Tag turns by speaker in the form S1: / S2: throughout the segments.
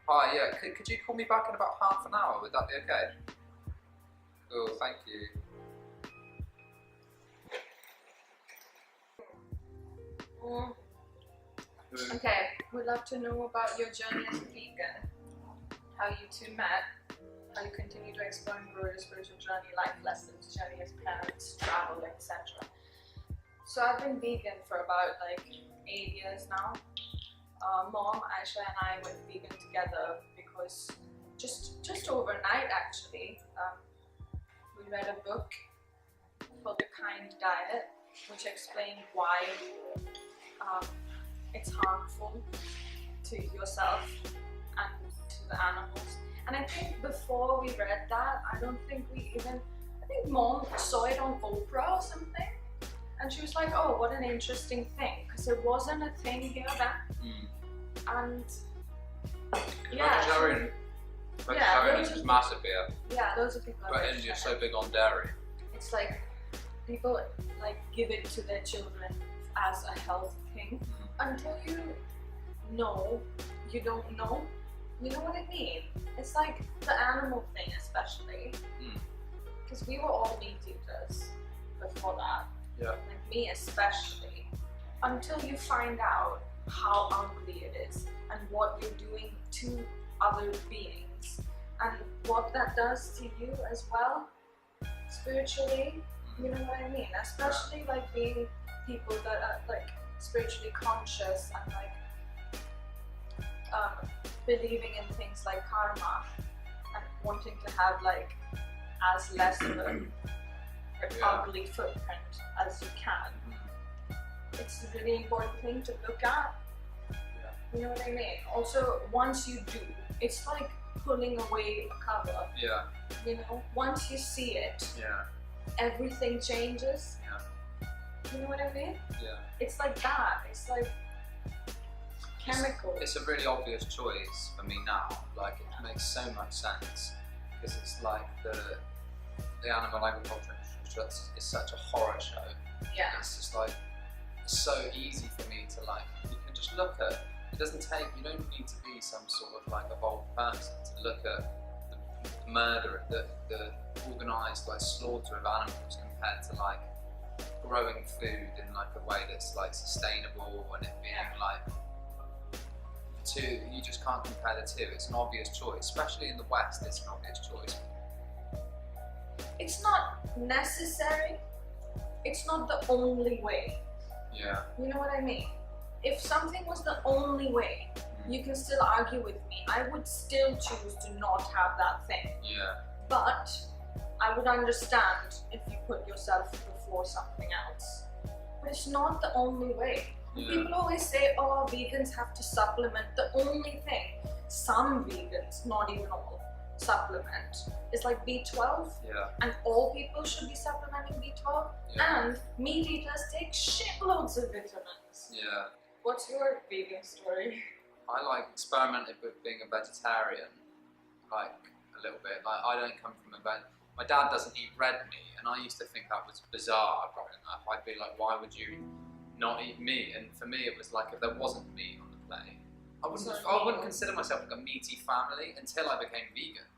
S1: Hi, yeah, could you call me back in about half an hour? Would that be okay? Cool, thank you.
S2: Okay, we'd love to know about your journey as a vegan, how you two met, how you continue to explore and grow your spiritual journey, life lessons, journey as parents, travel, etc. So I've been vegan for about like 8 years now. Mom, Aisha and I went vegan together because just overnight actually, we read a book called The Kind Diet, which explained why it's harmful to yourself and to the animals. And I think before we read that, I think Mom saw it on Oprah or something, and she was like, oh, what an interesting thing, because it wasn't a thing here then. And
S1: yeah, vegetarianism is massive here.
S2: Yeah, loads of people are
S1: But India's so big on dairy.
S2: It's like people like give it to their children as a health thing. Until you know, you don't know. You know what I mean? It's like the animal thing especially. Because we were all meat eaters before that.
S1: Yeah.
S2: Like me especially. Until you find out how ugly it is and what you're doing to other beings and what that does to you as well spiritually. You know what I mean? Especially like being people that are like spiritually conscious and like believing in things like karma and wanting to have like as less of an ugly footprint as you can. It's a really important thing to look at. You know what I mean? Also, once you do, it's like pulling away a cover.
S1: Yeah.
S2: You know, once you see it, everything changes. You know what I mean?
S1: Yeah.
S2: It's like that. It's like chemicals.
S1: It's a really obvious choice for me now. Like it makes so much sense because it's like the animal agriculture industry is such a horror show.
S2: Yeah.
S1: It's just like it's so easy for me to like. You can just look at. It doesn't take. You don't need to be some sort of like evolved person to look at the murder, the organised like slaughter of animals compared to like growing food in like a way that's like sustainable and it being like you just can't compare the two. It's an obvious choice, especially in the West. It's an obvious choice.
S2: It's not necessary. It's not the only way.
S1: Yeah.
S2: You know what I mean? If something was the only way, you can still argue with me. I would still choose to not have that thing.
S1: Yeah.
S2: But I would understand if you put yourself before something else. But it's not the only way.
S1: Yeah.
S2: People always say, oh, vegans have to supplement. The only thing some vegans, not even all, supplement is like B12.
S1: Yeah.
S2: And all people should be supplementing B12.
S1: Yeah.
S2: And meat eaters take shitloads of vitamins.
S1: Yeah.
S2: What's your vegan story?
S1: I like experimented with being a vegetarian, like a little bit. Like I don't come from my dad doesn't eat red meat, and I used to think that was bizarre growing up. I'd be like, why would you not eat meat? And for me, it was like if there wasn't meat on the plate, I wouldn't consider myself like a meaty family until I became vegan.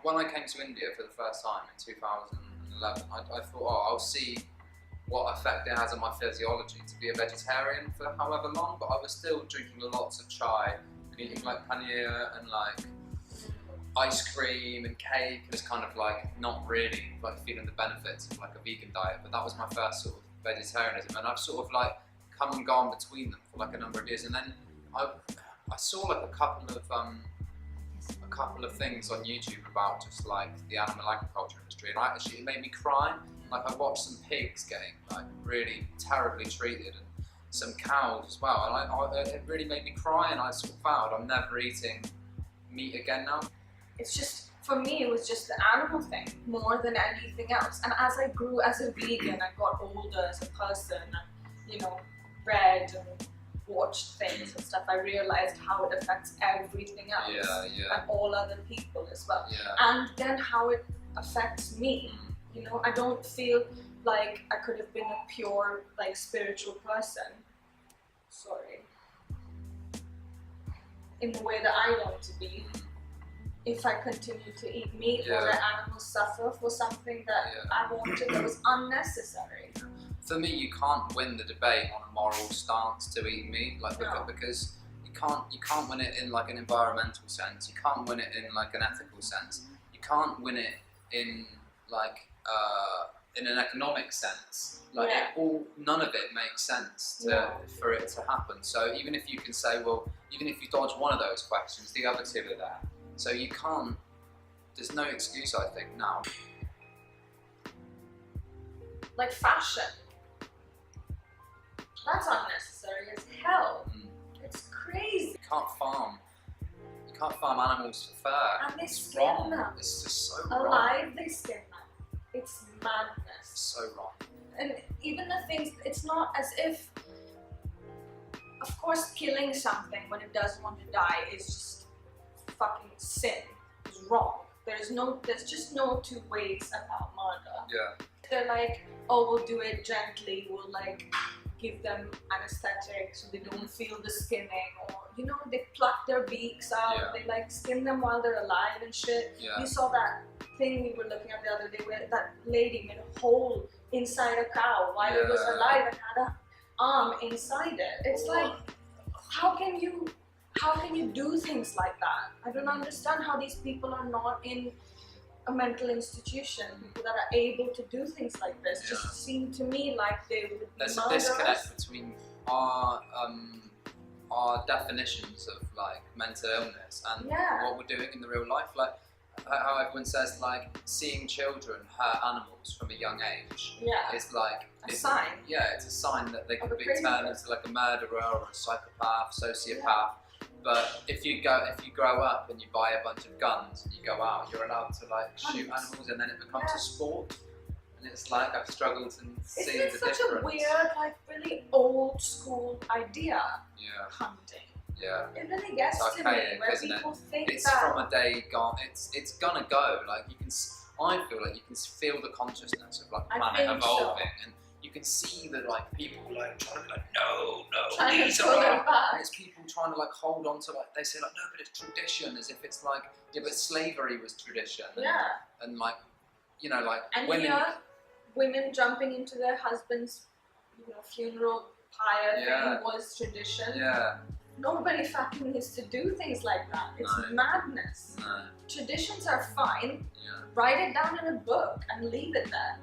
S1: When I came to India for the first time in 2011, I thought, oh, I'll see what effect it has on my physiology to be a vegetarian for however long, but I was still drinking lots of chai, and eating like paneer and like ice cream and cake, and just kind of like not really like feeling the benefits of like a vegan diet. But that was my first sort of vegetarianism, and I've sort of like come and gone between them for like a number of years. And then I saw like a couple of things on YouTube about just like the animal agriculture industry, and it made me cry. Like I watched some pigs getting like really terribly treated, and some cows as well, and it really made me cry. And I sort of vowed I'm never eating meat again now.
S2: It's just, for me, it was just the animal thing more than anything else. And as I grew as a vegan, I got older as a person, and, you know, read and watched things and stuff, I realized how it affects everything else. And all other people as well. And then how it affects me. You know, I don't feel like I could have been a pure, like, spiritual person. Sorry. in the way that I want to be if I continue to eat meat or let animals suffer for something that I wanted that was unnecessary.
S1: For me, you can't win the debate on a moral stance to eat meat, like because you can't win it in like an environmental sense. You can't win it in like an ethical sense. You can't win it in like in an economic sense. Like none of it makes sense for it to happen. So even if you can say, well, even if you dodge one of those questions, the other two are there. So you can't. There's no excuse, I think, now.
S2: Like fashion. That's unnecessary as hell. It's crazy.
S1: You can't farm animals for fur.
S2: And they
S1: it's
S2: skin
S1: wrong.
S2: them.
S1: It's just so wrong.
S2: Alive, they skin them. It's madness.
S1: It's so wrong.
S2: And even the things, it's not as if, of course, killing something when it doesn't want to die is just fucking sin. It's wrong. There's just no two ways about murder.
S1: Yeah.
S2: They're like, oh, we'll do it gently. We'll like give them anesthetic so they don't feel the skinning, or you know, they pluck their beaks out. They like skin them while they're alive and shit. You saw that thing we were looking at the other day where that lady made a hole inside a cow while it was alive and had an arm inside it. It's like, how can you do things like that? I don't understand how these people are not in a mental institution. People that are able to do things like this just seem to me like they would be
S1: There's
S2: murderers.
S1: a disconnect between our definitions of like mental illness and what we're doing in the real life. Like how everyone says, like, seeing children hurt animals from a young age is like
S2: a sign.
S1: Yeah, it's a sign that they could be turned into like a murderer or a psychopath, sociopath. But if you grow up and you buy a bunch of guns and you go out, you're allowed to like shoot animals, and then it becomes a sport. And it's like I've struggled to see the difference.
S2: It's such a weird, like really old school idea. Hunting.
S1: Yeah.
S2: It really gets to me where people think
S1: it's
S2: that
S1: from a day gone. It's gonna go. Like you can. I feel like you can feel the consciousness of like the planet evolving, and you can see that like people like trying to be like no, these are right. And it's people trying to like hold on to like they say like no, but it's tradition, as if it's like but slavery was tradition. And like you know like
S2: and women jumping into their husband's funeral pyre thing was tradition. Nobody fucking needs to do things like that. It's madness. Traditions are fine. Write it down in a book and leave it there.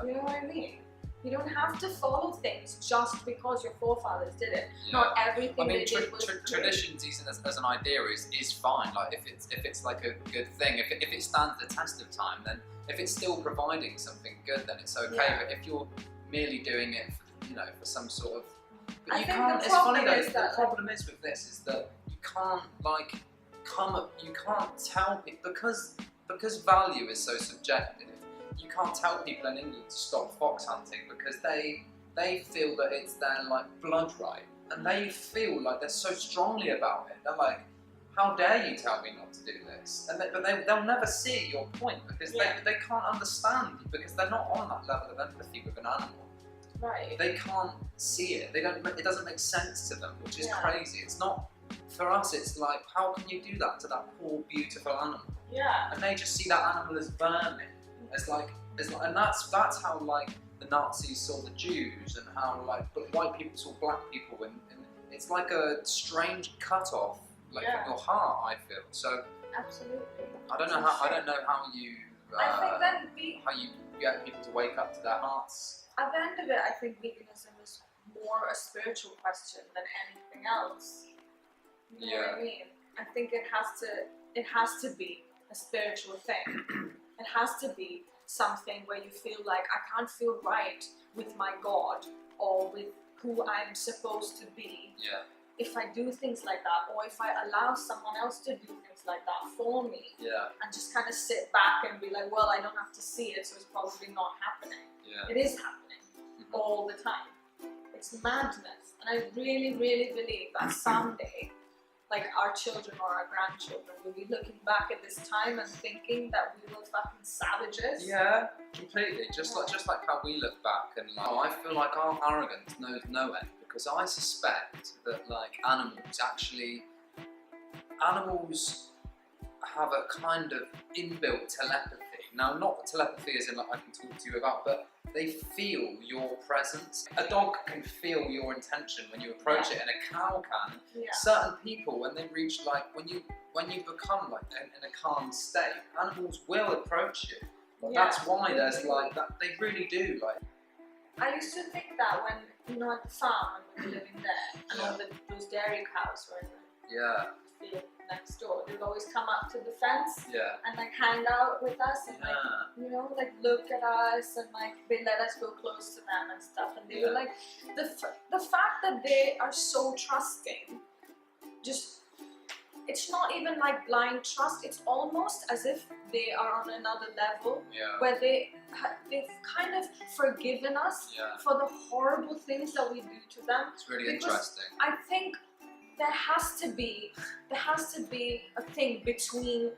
S2: You know what I mean? You don't have to follow things just because your forefathers did it. Not everything they did was
S1: traditions as an idea is fine. Like if it's like a good thing, if it stands the test of time, then if it's still providing something good, then it's okay. But if you're merely doing it for some sort of
S2: I think
S1: it's funny though. The problem is with this is that you can't you can't tell people because value is so subjective. You can't tell people in England to stop fox hunting because they feel that it's their like blood right, and they feel like they're so strongly about it. They're like, how dare you tell me not to do this? And they'll never see your point because they can't understand because they're not on that level of empathy with an animal.
S2: Right.
S1: They can't see it. It doesn't make sense to them, which is crazy. It's not for us. It's like, how can you do that to that poor, beautiful animal? And they just see that animal as vermin. It's like, and that's how like the Nazis saw the Jews, and how like white people saw black people, and it's like a strange cut off, like from your heart. I feel so.
S2: Absolutely.
S1: I don't know how you.
S2: I think
S1: how you get people to wake up to their hearts.
S2: At the end of it, I think veganism is more a spiritual question than anything else. You know what I mean? I think it has to be a spiritual thing. It has to be something where you feel like I can't feel right with my God or with who I'm supposed to be if I do things like that, or if I allow someone else to do things like that for me and just kind of sit back and be like, well, I don't have to see it, so it's probably not happening. It is happening all the time. It's madness. And I really, really believe that someday, like our children or our grandchildren will be looking back at this time and thinking that we were fucking savages.
S1: Yeah, completely. Just like how we look back and like, I feel like our arrogance knows no end, because I suspect that like animals actually animals have a kind of inbuilt telepathy. Now, not telepathy as in like I can talk to you about, but they feel your presence. A dog can feel your intention when you approach it, and a cow can.
S2: Yeah.
S1: Certain people, when they reach like when you become like in a calm state, animals will approach you.
S2: Yeah,
S1: That's why
S2: they
S1: there's
S2: do.
S1: like that. They really do like.
S2: I used to think that when, you know, at the farm, when we were living there, and all those dairy cows were in
S1: Yeah.
S2: the field next door, they would always come up to the fence
S1: Yeah.
S2: and like hang out with us and like, you know, like look at us and like they let us go close to them and stuff. And they were like, the fact that they are so trusting, just, it's not even like blind trust, it's almost as if they are on another level where they've kind of forgiven us for the horrible things that we do to them.
S1: It's really interesting.
S2: I think there has to be a thing between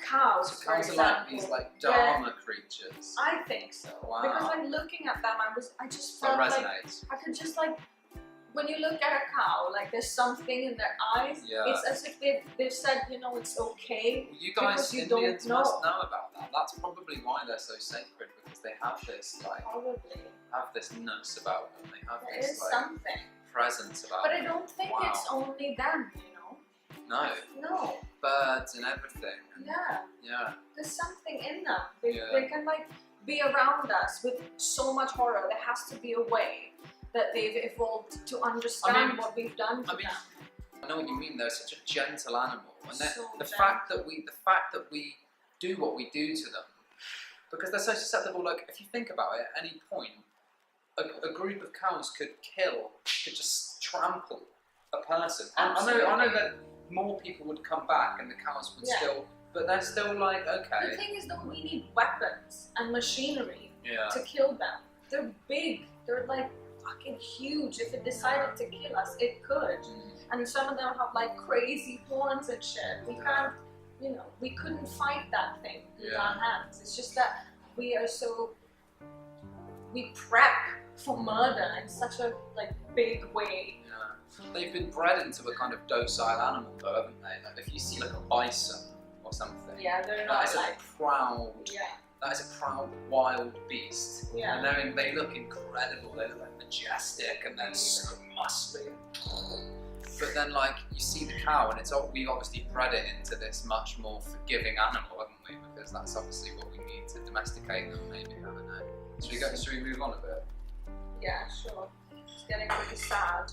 S2: cows,
S1: So
S2: for
S1: cows are
S2: example.
S1: like these like dharma creatures.
S2: I think so.
S1: Wow.
S2: Because like looking at them, I just
S1: That
S2: felt like
S1: resonates.
S2: I could just like, when you look at a cow, like there's something in their eyes.
S1: Yeah.
S2: It's as if they've said, you know, it's okay.
S1: Well, you guys,
S2: because you
S1: Indians,
S2: don't
S1: must
S2: know.
S1: know about that. That's probably why they're so sacred, because they have this like
S2: Probably.
S1: ness about them. They have
S2: There
S1: this
S2: is
S1: like
S2: something.
S1: presence about
S2: But
S1: them.
S2: I don't think it's only them, you know.
S1: No,
S2: No.
S1: birds and everything.
S2: Yeah.
S1: Yeah.
S2: There's something in them. They
S1: Yeah.
S2: can like be around us with so much horror. There has to be a way that they've evolved to understand what we've done to them.
S1: I know what you mean. They're such a gentle animal, and
S2: So
S1: the fact that we do what we do to them, because they're so susceptible. Like if you think about it, at any point, a group of cows could just trample a person. I know that more people would come back, and the cows would still, but they're still like okay.
S2: The thing is, though, we need weapons and machinery to kill them. They're big. They're like fucking huge. If it decided to kill us, it could. And some of them have like crazy horns and shit. We can't, you know, we couldn't fight that thing with our hands. It's just that we prep for murder in such a like big way.
S1: They've been bred into a kind of docile animal, though, haven't they? Like if you see like a bison or something,
S2: They're not
S1: that is
S2: like
S1: a proud. That is a proud wild beast. And they look incredible. They look like majestic, and then so muscly. But then, like you see the cow, and we've obviously bred it into this much more forgiving animal, haven't we? Because that's obviously what we need to domesticate them. Maybe I don't know. Should we move on a bit?
S2: Yeah, sure. It's getting really sad.